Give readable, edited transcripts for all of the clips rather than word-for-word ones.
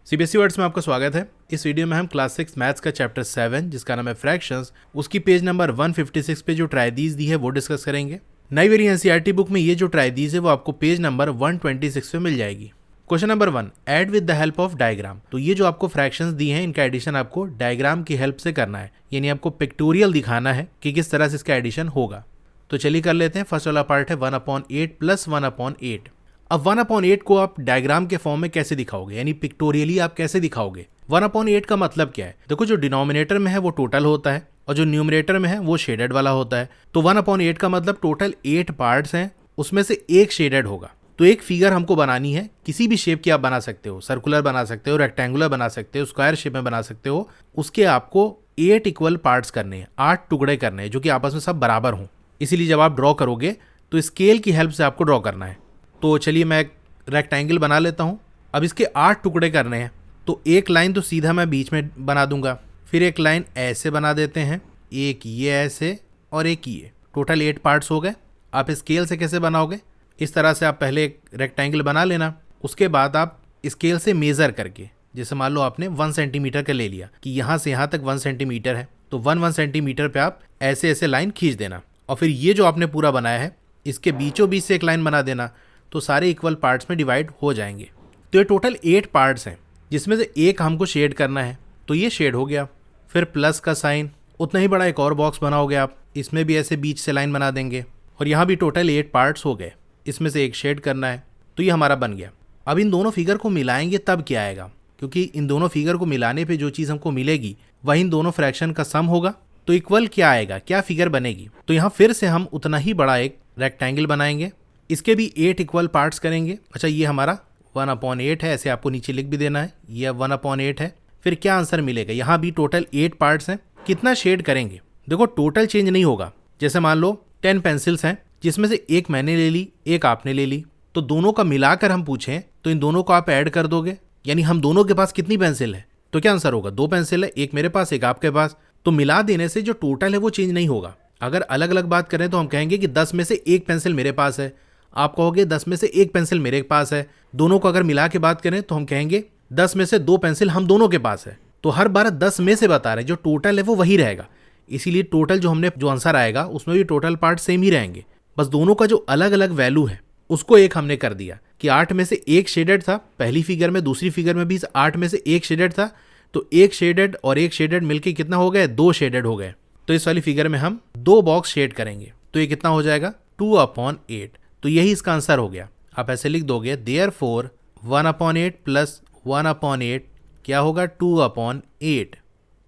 CBSE words में आपका स्वागत है। इस वीडियो में हम क्लास 6 मैथ्स का चैप्टर 7 जिसका नाम है फ्रैक्शंस, उसकी पेज नंबर 156 पे जो ट्राइदीज दी है वो डिस्कस करेंगे। नई वेरी एनसीईआरटी बुक में ये जो ट्राइदीज है वो आपको पेज नंबर 126 पे मिल जाएगी। Question number 1, add with the help of diagram. तो ये जो आपको फ्रैक्शंस दी हैं इनका एडिशन आपको डायग्राम की हेल्प से करना है, यानी आपको पिक्टोरियल दिखाना है कि किस तरह से इसका एडिशन होगा। तो चलिए कर लेते हैं। फर्स्ट वाला पार्ट है 1/8 प्लस 1/8। अब 1/8 को आप डायग्राम के फॉर्म में कैसे दिखाओगे, यानी पिक्टोरियली आप कैसे दिखाओगे। 1/8 का मतलब क्या है? देखो, जो डिनोमिनेटर में है वो टोटल होता है और जो न्यूमरेटर में है वो शेडेड वाला होता है। तो 1/8 का मतलब टोटल 8 पार्ट्स हैं, उसमें से एक शेडेड होगा। तो एक फिगर हमको बनानी है, किसी भी शेप की आप बना सकते हो, सर्कुलर बना सकते हो, रेक्टेंगुलर बना सकते हो, स्क्वायर शेप में बना सकते हो। उसके आपको 8 इक्वल पार्ट्स करने हैं, 8 टुकड़े करने हैं जो कि आपस में सब बराबर हों। इसीलिए जब आप ड्रॉ करोगे तो स्केल की हेल्प से आपको ड्रॉ करना है। तो चलिए मैं एक रेक्टेंगल बना लेता हूँ। अब इसके 8 टुकड़े करने हैं, तो एक लाइन तो सीधा मैं बीच में बना दूंगा, फिर एक लाइन ऐसे बना देते हैं, एक ये ऐसे और एक ये। टोटल 8 पार्ट्स हो गए। आप स्केल से कैसे बनाओगे? इस तरह से आप पहले एक रेक्टेंगल बना लेना, उसके बाद आप स्केल से मेज़र करके, जैसे मान लो आपने 1 सेंटीमीटर का ले लिया कि यहाँ से यहाँ तक 1 सेंटीमीटर है, तो 1 सेंटीमीटर पे आप ऐसे ऐसे लाइन खींच देना। और फिर ये जो आपने पूरा बनाया है इसके बीचों बीच से एक लाइन बना देना, तो सारे इक्वल पार्ट्स में डिवाइड हो जाएंगे। तो ये टोटल 8 पार्ट्स हैं, जिसमें से एक हमको शेड करना है, तो ये शेड हो गया। फिर प्लस का साइन, उतना ही बड़ा एक और बॉक्स बनाओगे आप, इसमें भी ऐसे बीच से लाइन बना देंगे और यहाँ भी टोटल 8 पार्ट्स हो गए, इसमें से एक शेड करना है, तो ये हमारा बन गया। अब इन दोनों फिगर को मिलाएंगे तब क्या आएगा, क्योंकि इन दोनों फिगर को मिलाने पर जो चीज़ हमको मिलेगी वही इन दोनों फ्रैक्शन का सम होगा। तो इक्वल क्या आएगा, क्या फिगर बनेगी? तो यहाँ फिर से हम उतना ही बड़ा एक रेक्टेंगल बनाएंगे, इसके भी 8 इक्वल पार्ट्स करेंगे। अच्छा, ये हमारा 1/8 है, ऐसे आपको नीचे लिख भी देना है, ये 1/8 है। फिर क्या आंसर मिलेगा? यहाँ भी टोटल 8 पार्ट्स हैं। कितना शेड करेंगे? देखो, टोटल चेंज नहीं होगा। जैसे मान लो 10 पेंसिल्स हैं, जिसमें से एक मैंने ले ली, एक आपने ले ली, तो दोनों का मिलाकर हम पूछें तो इन दोनों को आप ऐड कर दोगे, यानी हम दोनों के पास कितनी पेंसिल है? तो क्या आंसर होगा? 2 पेंसिल है, एक मेरे पास एक आपके पास। तो मिला देने से जो टोटल है वो चेंज नहीं होगा। अगर अलग अलग बात करें तो हम कहेंगे कि 10 में से एक पेंसिल मेरे पास है, आप कहोगे 10 में से एक पेंसिल मेरे पास है। दोनों को अगर मिला के बात करें तो हम कहेंगे 10 में से 2 पेंसिल हम दोनों के पास है। तो हर बार 10 में से बता रहे हैं, जो टोटल है वो वही रहेगा। इसीलिए टोटल जो आंसर आएगा उसमें भी टोटल पार्ट सेम ही रहेंगे, बस दोनों का जो अलग अलग वैल्यू है उसको एक हमने कर दिया कि 8 में से एक शेडेड था पहली फिगर में, दूसरी फिगर में भी 8 में से एक शेडेड था, तो एक शेडेड और एक शेडेड मिलके कितना हो गए? 2 शेडेड हो गए। तो इस वाली फिगर में हम 2 बॉक्स शेड करेंगे, तो ये कितना हो जाएगा? 2/8। तो यही इसका आंसर हो गया। आप ऐसे लिख दोगे, देयरफॉर 1/8 प्लस 1/8 क्या होगा? 2/8।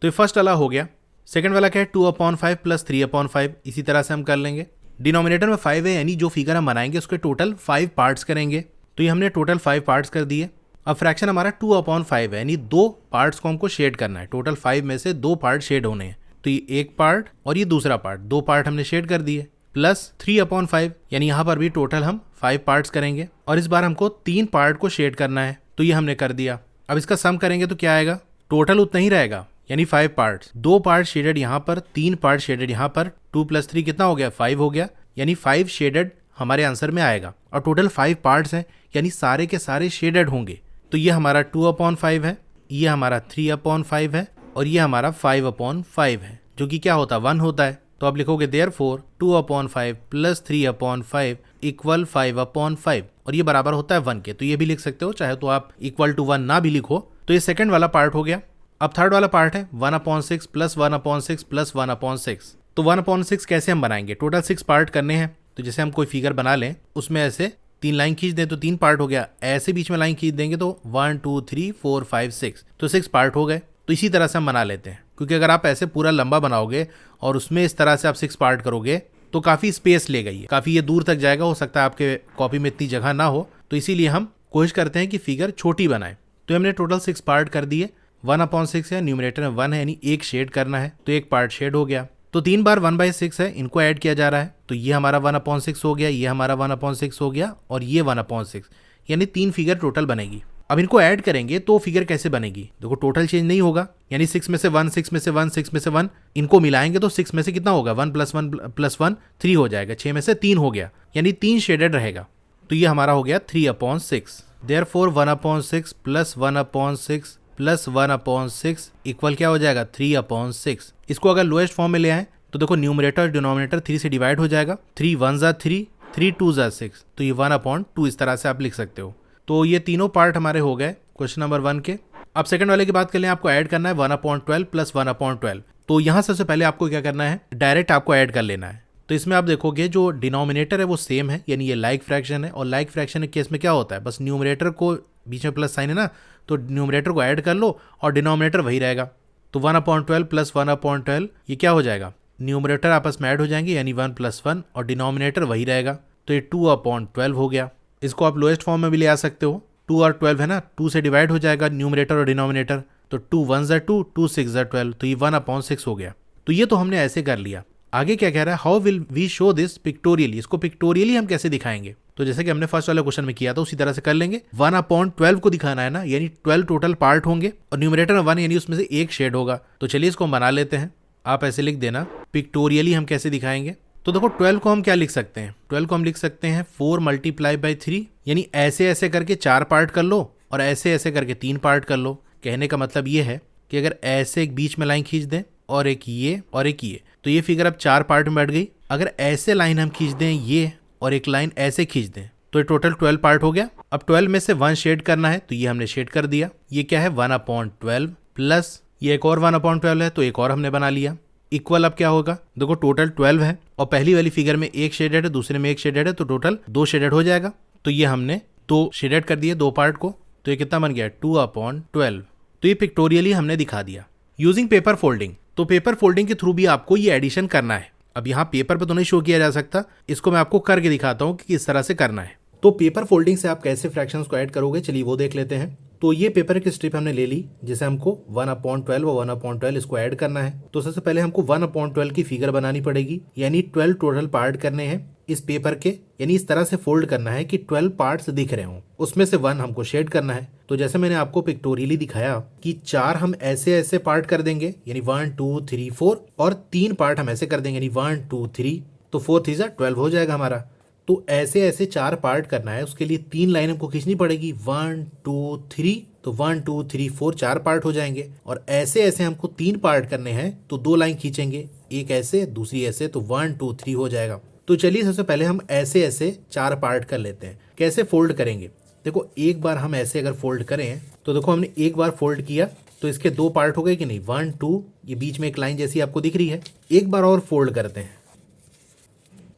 तो ये फर्स्ट वाला हो गया। सेकंड वाला क्या है? 2/5 प्लस 3/5। इसी तरह से हम कर लेंगे। डिनोमिनेटर में 5 है, यानी जो फिगर हम बनाएंगे उसके टोटल 5 पार्ट्स करेंगे, तो ये हमने टोटल 5 पार्ट्स कर दिए। अब फ्रैक्शन हमारा 2/5 है, यानी 2 पार्ट्स को हमको शेड करना है। टोटल 5 में से 2 पार्ट शेड होने हैं, तो ये एक पार्ट और ये दूसरा पार्ट, 2 पार्ट हमने शेड कर दिए। प्लस 3/5, यानी यहाँ पर भी टोटल हम 5 पार्ट्स करेंगे और इस बार हमको 3 पार्ट को शेड करना है, तो ये हमने कर दिया। अब इसका सम करेंगे तो क्या आएगा? टोटल उतना ही रहेगा, यानी 5 पार्ट्स, 2 पार्ट शेडेड यहाँ पर, 3 पार्ट शेडेड यहाँ पर। 2 + 3 कितना हो गया? 5 हो गया, यानी 5 शेडेड हमारे आंसर में आएगा। और टोटल 5 पार्ट्स हैं, यानी सारे के सारे शेडेड होंगे। तो ये हमारा 2/5 है, ये हमारा 3/5 है और ये हमारा 5/5 है, जो कि क्या होता है? 1 होता है। तो आप लिखोगे देयरफॉर 2/5 प्लस 3/5 इक्वल 5/5, और ये बराबर होता है 1 के। तो ये भी लिख सकते हो, चाहे तो आप इक्वल टू 1 ना भी लिखो। तो ये सेकंड वाला पार्ट हो गया। अब थर्ड वाला पार्ट है 1/6 प्लस 1/6 प्लस 1/6। तो 1/6 कैसे हम बनाएंगे? टोटल 6 पार्ट करने हैं, तो जैसे हम कोई फिगर बना लें, उसमें ऐसे 3 लाइन खींच दें तो 3 पार्ट हो गया, ऐसे बीच में लाइन खींच देंगे तो 1 2 3 4 5 6, तो 6 पार्ट हो गए। तो इसी तरह से हम बना लेते हैं, क्योंकि अगर आप ऐसे पूरा लंबा बनाओगे और उसमें इस तरह से आप 6 पार्ट करोगे तो काफ़ी स्पेस ले गई है, काफ़ी ये दूर तक जाएगा, हो सकता है आपके कॉपी में इतनी जगह ना हो। तो इसीलिए हम कोशिश करते हैं कि फिगर छोटी बनाएं। तो हमने टोटल 6 पार्ट कर दिए। 1/6 है, न्यूमरेटर में 1 है, यानी एक शेड करना है, तो एक पार्ट शेड हो गया। तो 3 बार 1/6 है, इनको ऐड किया जा रहा है, तो ये हमारा 1/6 हो गया, ये हमारा 1/6 हो गया और ये 1/6, यानी 3 फिगर टोटल बनेगी। अब इनको ऐड करेंगे तो फिगर कैसे बनेगी? देखो, टोटल चेंज नहीं होगा, यानी 6 में से 1, 6 में से 1, 6 में से 1, इनको मिलाएंगे तो 6 में से कितना होगा? 1 + 1 + 1 3 हो जाएगा, 6 में से 3 हो गया, यानी 3 शेडेड रहेगा। तो ये हमारा हो गया 3/6। देयरफॉर 1/6 प्लस 1/6 प्लस 1/6 इक्वल क्या हो जाएगा 3/6। इसको अगर लोएस्ट फॉर्म में ले आए तो देखो न्यूमरेटर और डिनोमिनेटर 3 से डिवाइड हो जाएगा। 3 1 ज़ा 3, 3 2 ज़ा 6, तो ये 1/2 इस तरह से आप लिख सकते हो। तो ये तीनों पार्ट हमारे हो गए क्वेश्चन नंबर 1 के। अब सेकंड वाले की बात कर लें, आपको ऐड करना है 1/12 प्लस 1/12। तो यहाँ सबसे पहले आपको क्या करना है, डायरेक्ट आपको ऐड कर लेना है। तो इसमें आप देखोगे जो डिनोमिनेटर है वो सेम है, यानी ये लाइक फ्रैक्शन है। और लाइक फ्रैक्शन के केस में क्या होता है, बस न्यूमरेटर को बीच में प्लस साइन है ना, तो न्यूमरेटर को ऐड कर लो और डिनोमिनेटर वही रहेगा। तो 1/12 प्लस 1/12 ये क्या हो जाएगा, न्यूमरेटर आपस में ऐड हो जाएंगे यानी 1 + 1 और डिनोमिनेटर वही रहेगा। तो ये 2/12 हो गया। इसको आप लोएस्ट फॉर्म में भी ले आ सकते हो। 2 और 12 है ना, 2 से डिवाइड हो जाएगा न्यूमरेटर और डिनोमिनेटर। तो 2 1 ज़ा 2, 2 6 ज़ा 12, तो ये 1/6 हो गया। तो ये तो हमने ऐसे कर लिया। आगे क्या कह रहा है, how will we show this pictorially, इसको पिक्टोरियली हम कैसे दिखाएंगे। तो जैसे कि हमने फर्स्ट वाले क्वेश्चन में किया था उसी तरह से कर लेंगे। 1/12 को दिखाना है ना, यानी 12 टोटल पार्ट होंगे और न्यूमरेटर में 1 यानी उसमें से एक शेड होगा। तो चलिए इसको हम बना लेते हैं। आप ऐसे लिख देना, पिक्टोरियली हम कैसे दिखाएंगे। तो देखो 12 को हम क्या लिख सकते हैं, 12 को हम लिख सकते हैं 4 × 3, यानी ऐसे ऐसे करके 4 पार्ट कर लो और ऐसे ऐसे करके 3 पार्ट कर लो। कहने का मतलब ये है कि अगर ऐसे एक बीच में लाइन खींच दें और एक ये और एक ये, तो ये फिगर अब 4 पार्ट में बैठ गई। अगर ऐसे लाइन हम खींच दें ये और एक लाइन ऐसे खींच दें तो ये टोटल 12 पार्ट हो गया। अब 12 में से 1 शेड करना है, तो ये हमने शेड कर दिया। ये क्या है 1/12 प्लस ये एक और 1/12 है, तो एक और हमने बना लिया। इक्वल अब क्या होगा, देखो टोटल 12 है और पहली वाली फिगर में एक शेडेड है, दूसरे में एक शेडेड है, तो टोटल 2 शेडेड हो जाएगा। तो ये हमने 2 शेडेड कर दिए 2 पार्ट को, तो ये कितना बन गया 2/12। तो ये पिक्टोरियली हमने दिखा दिया यूजिंग पेपर फोल्डिंग। तो पेपर फोल्डिंग के थ्रू भी आपको ये एडिशन करना है। अब यहाँ पेपर पे तो नहीं शो किया जा सकता, इसको मैं आपको करके दिखाता हूँ कि किस तरह से करना है। तो पेपर फोल्डिंग से आप कैसे फ्रैक्शंस को ऐड करोगे, चलिए वो देख लेते हैं। तो ये पेपर की स्ट्रिप हमने ले ली, जिसे हमको 1/12 और 1/12 इसको ऐड करना है। तो सबसे पहले हमको 1/12 की फिगर बनानी पड़ेगी, यानी 12 टोटल पार्ट करने हैं इस पेपर के, यानी इस तरह से फोल्ड करना है कि 12 पार्ट्स दिख रहे हों, उसमें से 1 हमको शेड करना है। तो जैसे मैंने आपको पिक्टोरियली दिखाया कि 4 हम ऐसे ऐसे पार्ट कर देंगे, यानी 1 2 3 4, और 3 पार्ट हम ऐसे कर देंगे, यानी 1 2 3, तो 4 3 ज़ा 12 हो जाएगा हमारा। तो ऐसे ऐसे 4 पार्ट करना है, उसके लिए 3 लाइन हमको खींचनी पड़ेगी, 1 2 3, तो 1 2 3 4 4 पार्ट हो जाएंगे। और ऐसे ऐसे हमको 3 पार्ट करने हैं, तो 2 लाइन खींचेंगे, एक ऐसे दूसरी ऐसे, तो 1 2 3 हो जाएगा। तो चलिए सबसे पहले हम ऐसे ऐसे 4 पार्ट कर लेते हैं। कैसे फोल्ड करेंगे, देखो एक बार हम ऐसे अगर फोल्ड करें तो देखो हमने एक बार फोल्ड किया तो इसके 2 पार्ट हो गए कि नहीं, 1 2, ये बीच में एक लाइन जैसी आपको दिख रही है। एक बार और फोल्ड करते हैं,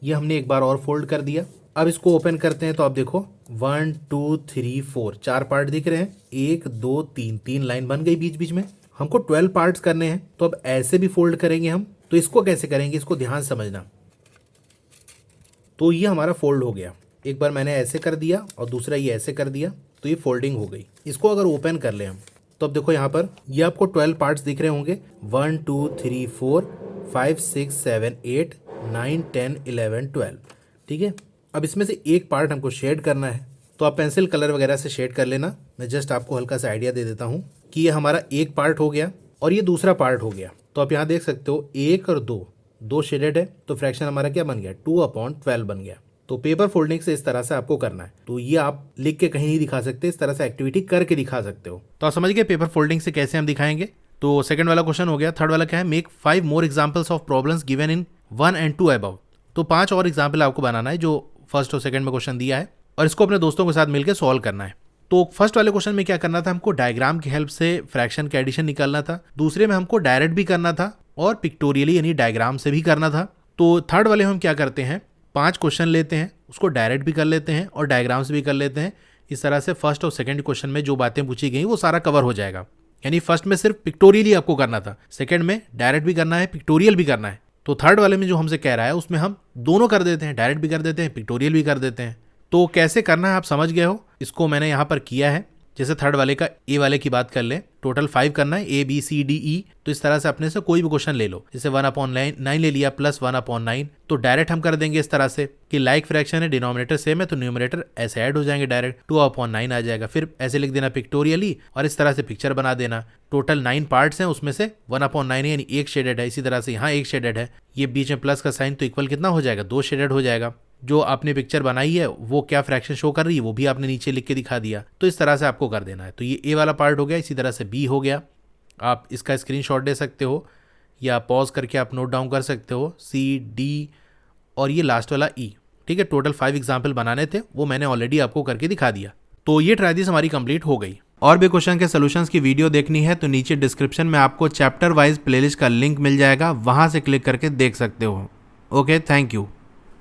ये हमने एक बार और फोल्ड कर दिया। अब इसको ओपन करते हैं तो आप देखो 1 2 3 4 4 पार्ट दिख रहे हैं, 1 2 3 3 लाइन बन गई बीच बीच में। हमको 12 पार्ट्स करने हैं, तो अब ऐसे भी फोल्ड करेंगे हम। तो इसको कैसे करेंगे, इसको ध्यान समझना। तो ये हमारा फोल्ड हो गया, एक बार मैंने ऐसे कर दिया और दूसरा ये ऐसे कर दिया, तो ये फोल्डिंग हो गई। इसको अगर ओपन कर ले हम तो अब देखो यहाँ पर ये आपको 12 पार्ट्स दिख रहे होंगे, 1 2 3 4 5 6 7 8 9 10 11 12, ठीक है। अब इसमें से एक पार्ट हमको शेड करना है, तो आप पेंसिल कलर वगैरह से शेड कर लेना। मैं जस्ट आपको हल्का सा आइडिया दे देता हूँ कि ये हमारा एक पार्ट हो गया और ये दूसरा पार्ट हो गया। तो आप यहाँ देख सकते हो 1 और 2 शेडेड है, तो फ्रैक्शन हमारा क्या बन गया 2/12 बन गया। तो पेपर फोल्डिंग से इस तरह से आपको करना है। तो ये आप लिख के कहीं नहीं दिखा सकते, इस तरह से एक्टिविटी करके दिखा सकते हो। तो आप समझ गए पेपर फोल्डिंग से कैसे हम दिखाएंगे। तो सेकंड वाला क्वेश्चन हो गया। थर्ड वाला क्या है, make 5 more examples of problems given in 1 and 2 above. तो 5 और एग्जाम्पल आपको बनाना है जो फर्स्ट और सेकंड में क्वेश्चन दिया है, और इसको अपने दोस्तों के साथ मिलकर सॉल्व करना है। तो फर्स्ट वाले क्वेश्चन में क्या करना था, हमको डायग्राम की हेल्प से फ्रैक्शन का एडिशन निकालना था। दूसरे में हमको डायरेक्ट भी करना था और पिक्टोरियली यानी डायग्राम से भी करना था। तो थर्ड वाले हम क्या करते हैं, 5 क्वेश्चन लेते हैं, उसको डायरेक्ट भी कर लेते हैं और डायग्राम से भी कर लेते हैं। इस तरह से फर्स्ट और सेकंड क्वेश्चन में जो बातें पूछी गई वो सारा कवर हो जाएगा। यानी फर्स्ट में सिर्फ पिक्टोरियली आपको करना था, सेकंड में डायरेक्ट भी करना है, पिक्टोरियल भी करना है। तो थर्ड वाले में जो हमसे कह रहा है उसमें हम दोनों कर देते हैं, डायरेक्ट भी कर देते हैं, पिक्टोरियल भी कर देते हैं। तो कैसे करना है आप समझ गए हो, इसको मैंने यहाँ पर किया है। जैसे थर्ड वाले का ए वाले की बात कर ले, टोटल 5 करना है, A B C D E। तो इस तरह से अपने से कोई भी क्वेश्चन ले लो, जैसे 1/9 ले लिया प्लस 1/9, तो डायरेक्ट हम कर देंगे इस तरह से कि लाइक फ्रैक्शन है, डिनोमिनेटर सेम है, तो न्यूमरेटर ऐसे ऐड हो जाएंगे, डायरेक्ट 2/9 आ जाएगा। फिर ऐसे लिख देना पिक्टोरियली और इस तरह से पिक्चर बना देना। टोटल 9 पार्ट्स हैं, उसमें से 1/9 यानी एक शेडेड है। इसी तरह से यहाँ एक शेडेड है, ये बीच में प्लस का साइन, तो इक्वल कितना हो जाएगा 2 शेडेड हो जाएगा। जो आपने पिक्चर बनाई है वो क्या फ्रैक्शन शो कर रही है वो भी आपने नीचे लिख के दिखा दिया। तो इस तरह से आपको कर देना है। तो ये ए वाला पार्ट हो गया। इसी तरह से बी हो गया, आप इसका स्क्रीनशॉट ले सकते हो या पॉज करके आप नोट डाउन कर सकते हो, सी डी और ये लास्ट वाला ई। ठीक है, टोटल 5 एग्जाम्पल बनाने थे, वो मैंने ऑलरेडी आपको करके दिखा दिया। तो ये ट्राई दिस हमारी कंप्लीट हो गई। और भी क्वेश्चन के सॉल्यूशंस की वीडियो देखनी है तो नीचे डिस्क्रिप्शन में आपको चैप्टर वाइज प्लेलिस्ट का लिंक मिल जाएगा, वहां से क्लिक करके देख सकते हो। Okay, thank you.